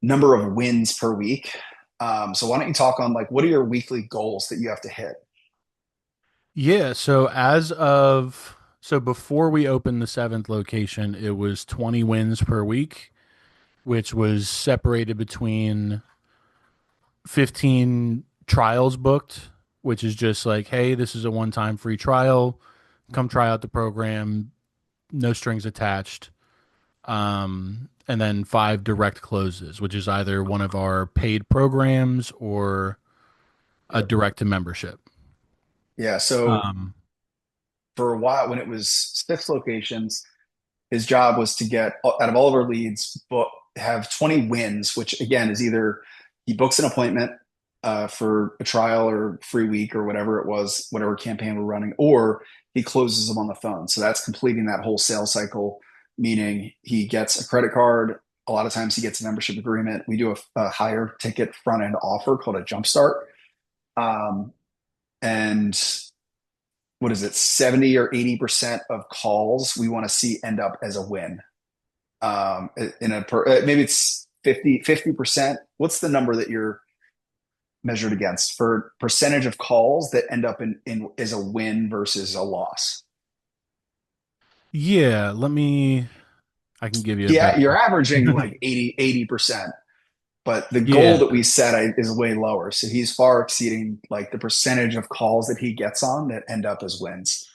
[SPEAKER 2] number of wins per week. So why don't you talk on like what are your weekly goals that you have to hit?
[SPEAKER 1] yeah. So before we opened the seventh location, it was 20 wins per week, which was separated between 15 trials booked, which is just like, hey, this is a one-time free trial. Come try out the program, no strings attached. And then 5 direct closes, which is either one of our paid programs or a
[SPEAKER 2] Yep.
[SPEAKER 1] direct to membership.
[SPEAKER 2] Yeah. So
[SPEAKER 1] Um,
[SPEAKER 2] for a while, when it was 6 locations, his job was to get out of all of our leads, but have 20 wins, which again is either he books an appointment for a trial or free week or whatever it was, whatever campaign we're running, or he closes them on the phone. So that's completing that whole sales cycle, meaning he gets a credit card. A lot of times he gets a membership agreement. We do a higher ticket front end offer called a jumpstart. Um, and what is it, 70 or 80% of calls we want to see end up as a win. In maybe it's 50%. What's the number that you're measured against for percentage of calls that end up in is a win versus a loss?
[SPEAKER 1] yeah, I can give you a
[SPEAKER 2] Yeah,
[SPEAKER 1] better.
[SPEAKER 2] you're averaging like 80%, but the goal
[SPEAKER 1] Yeah.
[SPEAKER 2] that we set is way lower. So he's far exceeding like the percentage of calls that he gets on that end up as wins.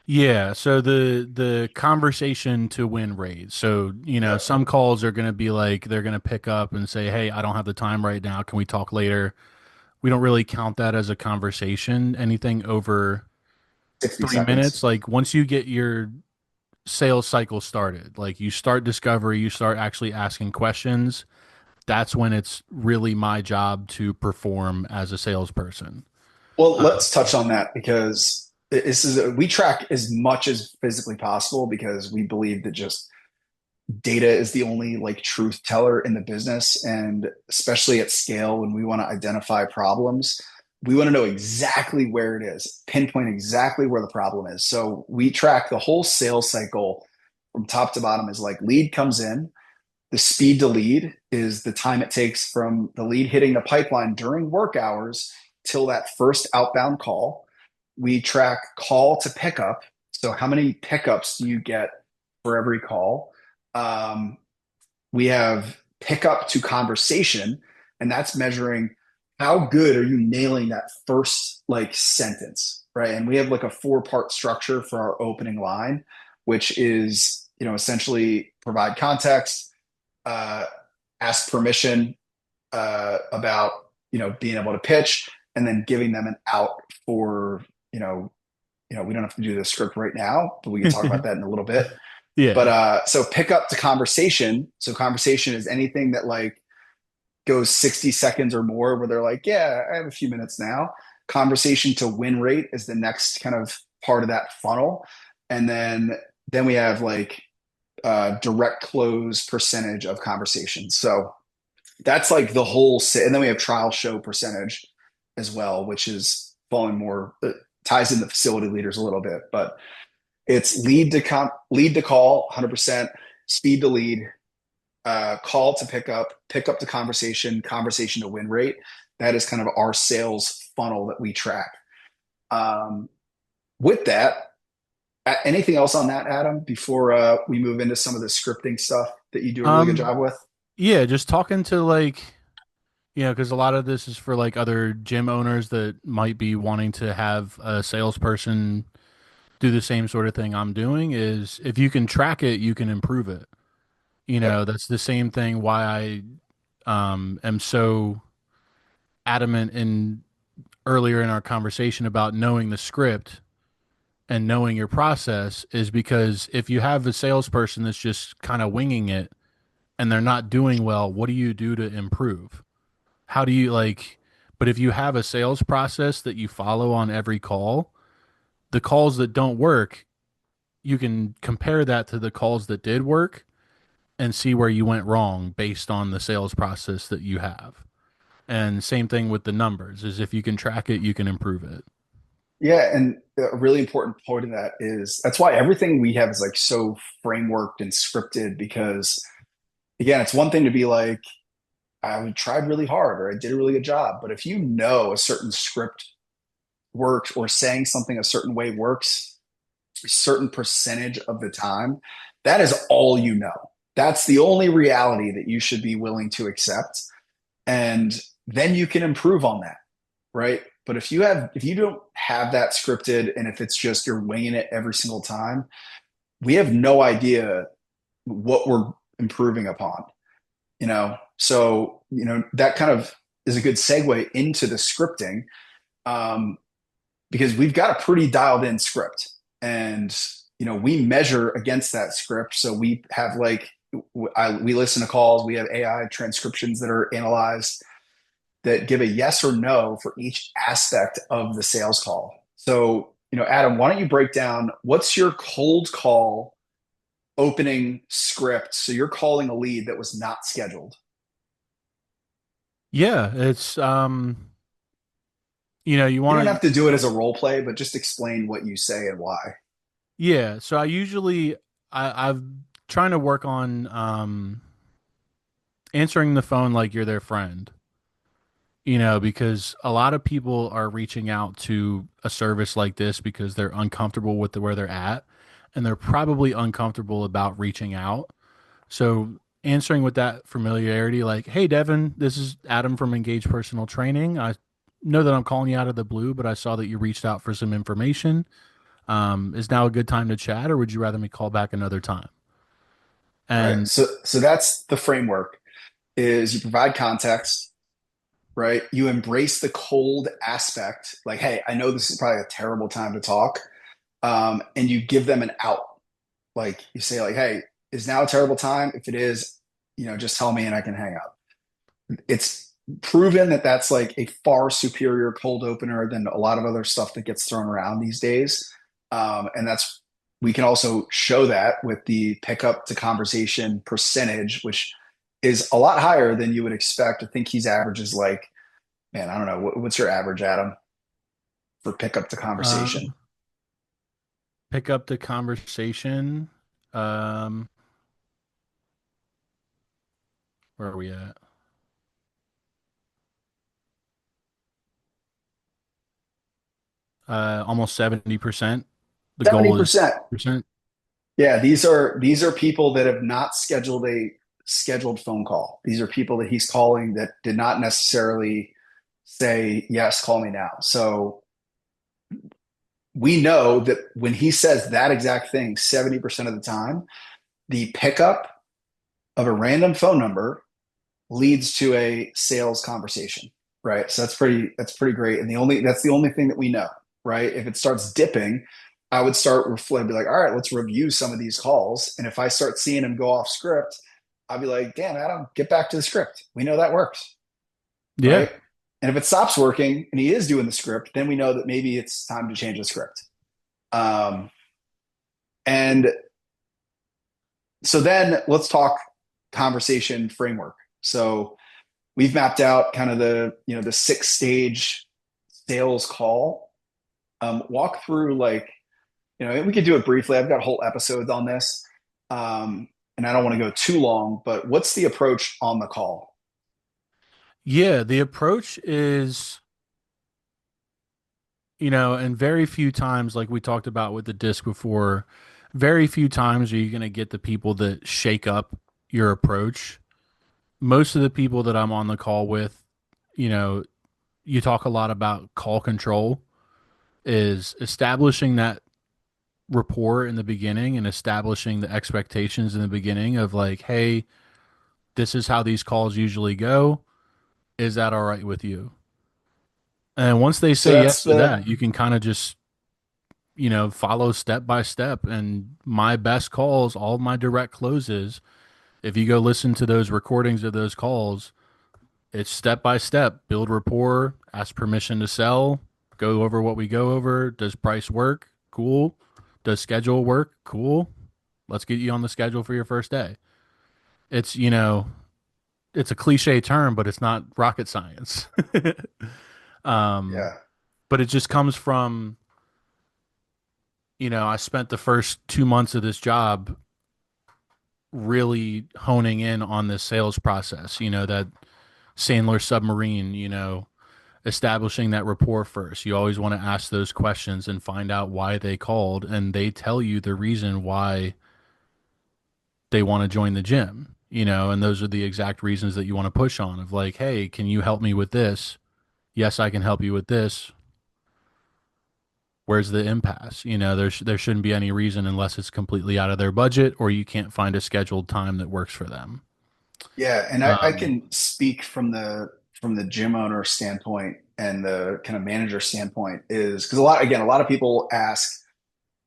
[SPEAKER 1] Yeah, so the conversation to win rate. So,
[SPEAKER 2] Yep.
[SPEAKER 1] some calls are going to be like they're going to pick up and say, "Hey, I don't have the time right now. Can we talk later?" we don't really count that as a conversation. Anything over
[SPEAKER 2] 60
[SPEAKER 1] 3 minutes,
[SPEAKER 2] seconds.
[SPEAKER 1] like once you get your sales cycle started, like you start discovery, you start actually asking questions, that's when it's really my job to perform as a salesperson.
[SPEAKER 2] Well,
[SPEAKER 1] Uh,
[SPEAKER 2] let's touch on that because this is we track as much as physically possible because we believe that just data is the only like truth teller in the business, and especially at scale when we want to identify problems, we want to know exactly where it is, pinpoint exactly where the problem is. So we track the whole sales cycle from top to bottom. Is like lead comes in, the speed to lead is the time it takes from the lead hitting the pipeline during work hours till that first outbound call. We track call to pickup. So, how many pickups do you get for every call? Um, we have pickup to conversation, and that's measuring how good are you nailing that first like sentence, right? And we have like a four-part structure for our opening line, which is, essentially provide context, uh, ask permission about being able to pitch, and then giving them an out for we don't have to do the script right now, but we can talk about that in a little bit. But
[SPEAKER 1] yeah.
[SPEAKER 2] so pick up to conversation. So conversation is anything that like goes 60 seconds or more where they're like, yeah, I have a few minutes now. Conversation to win rate is the next kind of part of that funnel. And then we have like direct close percentage of conversations. So that's like the whole and then we have trial show percentage as well, which is falling more ties in the facility leaders a little bit, but it's lead to call 100%, speed to lead, call to pick up to conversation, conversation to win rate. That is kind of our sales funnel that we track. um, with that, anything else on that, Adam, before we move into some of the scripting stuff that you do a really good
[SPEAKER 1] Um,
[SPEAKER 2] job with?
[SPEAKER 1] yeah, just talking to like, because a lot of this is for like other gym owners that might be wanting to have a salesperson do the same sort of thing I'm doing. Is if you can track it, you can improve it.
[SPEAKER 2] Yep.
[SPEAKER 1] That's the same thing why I am so adamant in earlier in our conversation about knowing the script and knowing your process is because if you have a salesperson that's just kind of winging it and they're not doing well, what do you do to improve? How do you like, but if you have a sales process that you follow on every call, the calls that don't work, you can compare that to the calls that did work and see where you went wrong based on the sales process that you have. And same thing with the numbers is if you can track it, you can improve it.
[SPEAKER 2] Yeah, and a really important point of that is that's why everything we have is like so frameworked and scripted because again, it's one thing to be like, I tried really hard or I did a really good job. But if you know a certain script works or saying something a certain way works a certain percentage of the time, that is all you know. That's the only reality that you should be willing to accept. And then you can improve on that, right? But if you don't have that scripted and if it's just you're winging it every single time, we have no idea what we're improving upon, So, that kind of is a good segue into the scripting, um, because we've got a pretty dialed in script and, we measure against that script. So we have like, we listen to calls, we have AI transcriptions that are analyzed that give a yes or no for each aspect of the sales call. So, Adam, why don't you break down what's your cold call opening script? So you're calling a lead that was not scheduled.
[SPEAKER 1] Yeah, it's you
[SPEAKER 2] You don't
[SPEAKER 1] want
[SPEAKER 2] have
[SPEAKER 1] to
[SPEAKER 2] to do it as a role play, but just explain what you say and why.
[SPEAKER 1] yeah, so I usually I've trying to work on answering the phone like you're their friend. Because a lot of people are reaching out to a service like this because they're uncomfortable with where they're at and they're probably uncomfortable about reaching out. So answering with that familiarity, like, hey, Devin, this is Adam from Engage Personal Training. I know that I'm calling you out of the blue, but I saw that you reached out for some information. Is now a good time to chat, or would you rather me call back another time?
[SPEAKER 2] Right.
[SPEAKER 1] And
[SPEAKER 2] So that's the framework is you provide context, right? You embrace the cold aspect. Like, hey, I know this is probably a terrible time to talk. And you give them an out. Like you say, like, hey, is now a terrible time? If it is, just tell me and I can hang up. It's proven that that's like a far superior cold opener than a lot of other stuff that gets thrown around these days. And that's we can also show that with the pickup to conversation percentage, which is a lot higher than you would expect. I think he's averages like, man, I don't know, what's your average, Adam, for pickup to conversation?
[SPEAKER 1] Um, Pick up the conversation. Um, where are we at? Almost 70%. The
[SPEAKER 2] Seventy
[SPEAKER 1] goal is
[SPEAKER 2] percent.
[SPEAKER 1] percent.
[SPEAKER 2] Yeah, these are people that have not scheduled a scheduled phone call. These are people that he's calling that did not necessarily say, yes, call me now. So we know that when he says that exact thing 70% of the time, the pickup of a random phone number leads to a sales conversation, right? So that's pretty great. And that's the only thing that we know, right? If it starts dipping, I would start reflect, be like, all right, let's review some of these calls. And if I start seeing them go off script, I'll be like, damn, Adam, get back to the script. We know that works,
[SPEAKER 1] Yeah.
[SPEAKER 2] right? And if it stops working and he is doing the script, then we know that maybe it's time to change the script. Um, and so then let's talk conversation framework. So we've mapped out kind of the 6 stage sales call. Walk through like, we could do it briefly. I've got whole episodes on this. And I don't want to go too long, but what's the approach on the call?
[SPEAKER 1] Yeah. The approach is, and very few times, like we talked about with the disc before, very few times are you going to get the people that shake up your approach. Most of the people that I'm on the call with, you know, you talk a lot about call control, is establishing that rapport in the beginning and establishing the expectations in the beginning of like, hey, this is how these calls usually go. Is that all right with you? And once they
[SPEAKER 2] So
[SPEAKER 1] say yes
[SPEAKER 2] that's
[SPEAKER 1] to
[SPEAKER 2] the
[SPEAKER 1] that, you can kind of just, follow step by step. And my best calls, all of my direct closes, if you go listen to those recordings of those calls, it's step by step, build rapport, ask permission to sell, go over what we go over. Does price work? Cool. Does schedule work? Cool. Let's get you on the schedule for your first day. It's, it's a cliche term, but it's not rocket science. um,
[SPEAKER 2] yeah.
[SPEAKER 1] but it just comes from, I spent the first 2 months of this job really honing in on this sales process, that Sandler submarine, establishing that rapport first. You always want to ask those questions and find out why they called, and they tell you the reason why they want to join the gym, and those are the exact reasons that you want to push on of like, hey, can you help me with this? Yes, I can help you with this. Where's the impasse? There shouldn't be any reason unless it's completely out of their budget or you can't find a scheduled time that works for them.
[SPEAKER 2] Yeah. And I
[SPEAKER 1] Um,
[SPEAKER 2] can speak from the gym owner standpoint and the kind of manager standpoint is because a lot of people ask,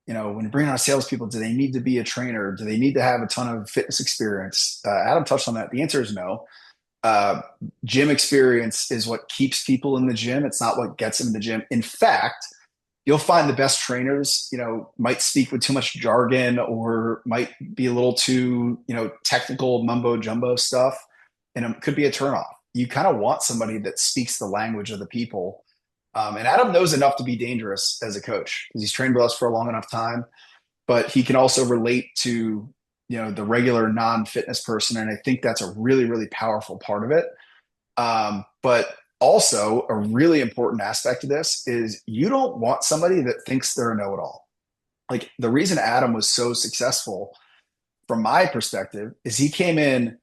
[SPEAKER 2] when you bring on salespeople, do they need to be a trainer? Do they need to have a ton of fitness experience? Adam touched on that. The answer is no. Uh, Gym experience is what keeps people in the gym. It's not what gets them in the gym. In fact, you'll find the best trainers, might speak with too much jargon or might be a little too, technical mumbo jumbo stuff. And it could be a turnoff. You kind of want somebody that speaks the language of the people. And Adam knows enough to be dangerous as a coach because he's trained with us for a long enough time, but he can also relate to, the regular non-fitness person. And I think that's a really, really powerful part of it. But also, a really important aspect of this is you don't want somebody that thinks they're a know it all. Like the reason Adam was so successful from my perspective is he came in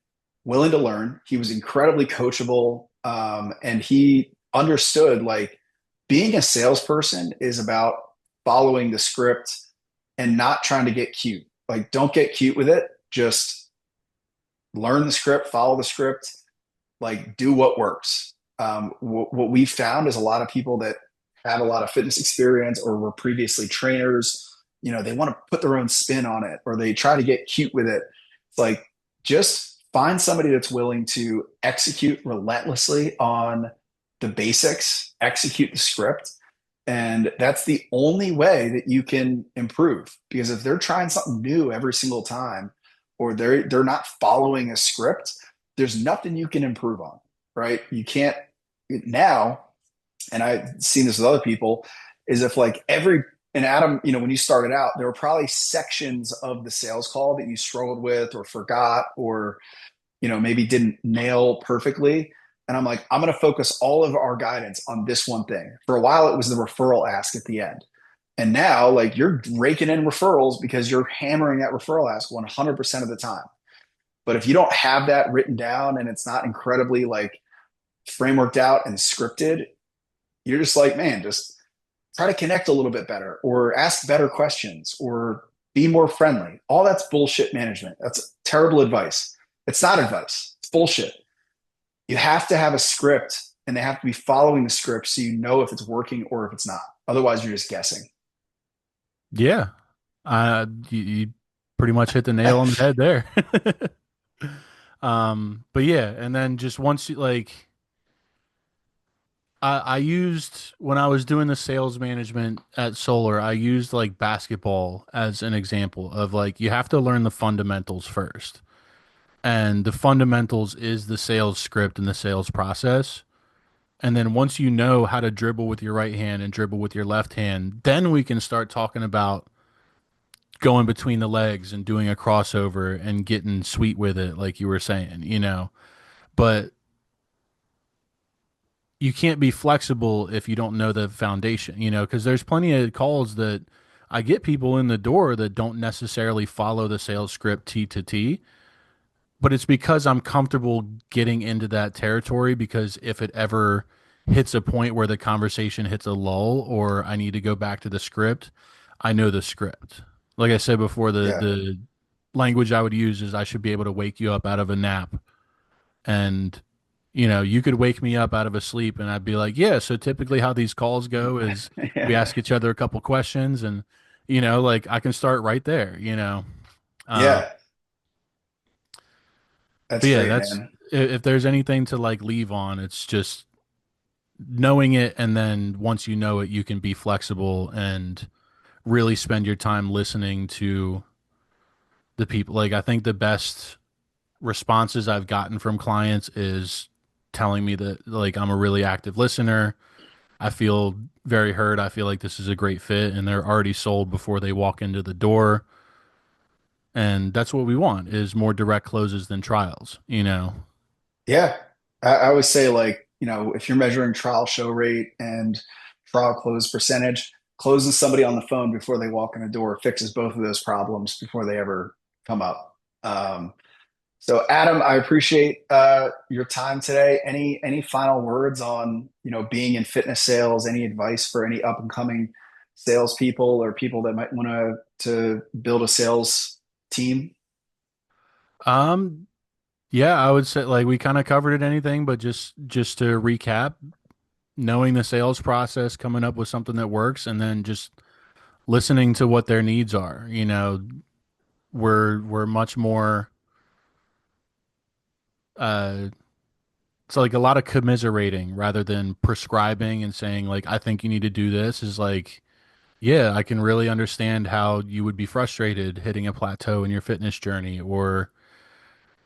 [SPEAKER 2] willing to learn. He was incredibly coachable. And he understood like being a salesperson is about following the script and not trying to get cute. Like, don't get cute with it. Just learn the script, follow the script, like do what works. What we found is a lot of people that have a lot of fitness experience or were previously trainers, they want to put their own spin on it or they try to get cute with it. It's like, just find somebody that's willing to execute relentlessly on the basics, execute the script. And that's the only way that you can improve. Because if they're trying something new every single time, or they're not following a script, there's nothing you can improve on, right? You can't now, and I've seen this with other people, is if like every and Adam, when you started out, there were probably sections of the sales call that you struggled with or forgot or maybe didn't nail perfectly. And I'm like, I'm going to focus all of our guidance on this one thing. For a while, it was the referral ask at the end. And now, like, you're raking in referrals because you're hammering that referral ask 100% of the time. But if you don't have that written down and it's not incredibly like frameworked out and scripted, you're just like, man, just try to connect a little bit better or ask better questions or be more friendly. All that's bullshit management. That's terrible advice. It's not advice. It's bullshit. You have to have a script and they have to be following the script so you know if it's working or if it's not. Otherwise, you're just guessing.
[SPEAKER 1] Yeah. You pretty much hit the nail on the head there. But yeah, and then just once you like, I used when I was doing the sales management at Solar, I used like basketball as an example of like you have to learn the fundamentals first. And the fundamentals is the sales script and the sales process. And then once you know how to dribble with your right hand and dribble with your left hand, then we can start talking about going between the legs and doing a crossover and getting sweet with it, like you were saying. But you can't be flexible if you don't know the foundation, because there's plenty of calls that I get people in the door that don't necessarily follow the sales script T to T, but it's because I'm comfortable getting into that territory because if it ever hits a point where the conversation hits a lull or I need to go back to the script, I know the script. Like I said before, the
[SPEAKER 2] Yeah.
[SPEAKER 1] the language I would use is I should be able to wake you up out of a nap and you could wake me up out of a sleep and I'd be like, yeah, so typically how these calls go is we
[SPEAKER 2] Yeah.
[SPEAKER 1] ask each other a couple questions and like I can start right there. Uh,
[SPEAKER 2] Yeah. That's
[SPEAKER 1] but yeah,
[SPEAKER 2] great,
[SPEAKER 1] that's
[SPEAKER 2] man.
[SPEAKER 1] if there's anything to like leave on, it's just knowing it and then once you know it, you can be flexible and really spend your time listening to the people. Like I think the best responses I've gotten from clients is telling me that like I'm a really active listener. I feel very heard. I feel like this is a great fit and they're already sold before they walk into the door. And that's what we want is more direct closes than trials.
[SPEAKER 2] Yeah. I would say, like, if you're measuring trial show rate and trial close percentage, closing somebody on the phone before they walk in the door fixes both of those problems before they ever come up. So, Adam, I appreciate your time today. Any final words on being in fitness sales? Any advice for any up and coming salespeople or people that might want to build a sales team?
[SPEAKER 1] Um, yeah, I would say like we kind of covered it anything, but just to recap, knowing the sales process, coming up with something that works, and then just listening to what their needs are. We're much more uh it's like a lot of commiserating rather than prescribing and saying like I think you need to do this is like yeah, I can really understand how you would be frustrated hitting a plateau in your fitness journey or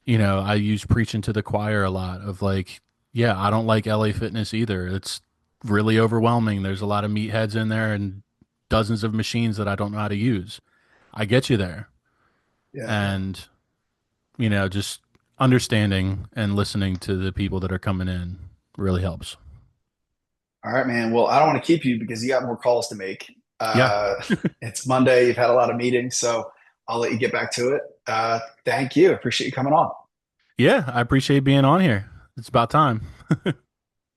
[SPEAKER 1] I use preaching to the choir a lot of like yeah, I don't like LA Fitness either. It's really overwhelming. There's a lot of meatheads in there and dozens of machines that I don't know how to use. I get you there.
[SPEAKER 2] Yeah.
[SPEAKER 1] And just understanding and listening to the people that are coming in really helps.
[SPEAKER 2] All right, man. Well, I don't want to keep you because you got more calls to make.
[SPEAKER 1] Yeah.
[SPEAKER 2] Uh, it's Monday. You've had a lot of meetings, so I'll let you get back to it. Thank you. Appreciate you coming on.
[SPEAKER 1] Yeah, I appreciate being on here. It's about time.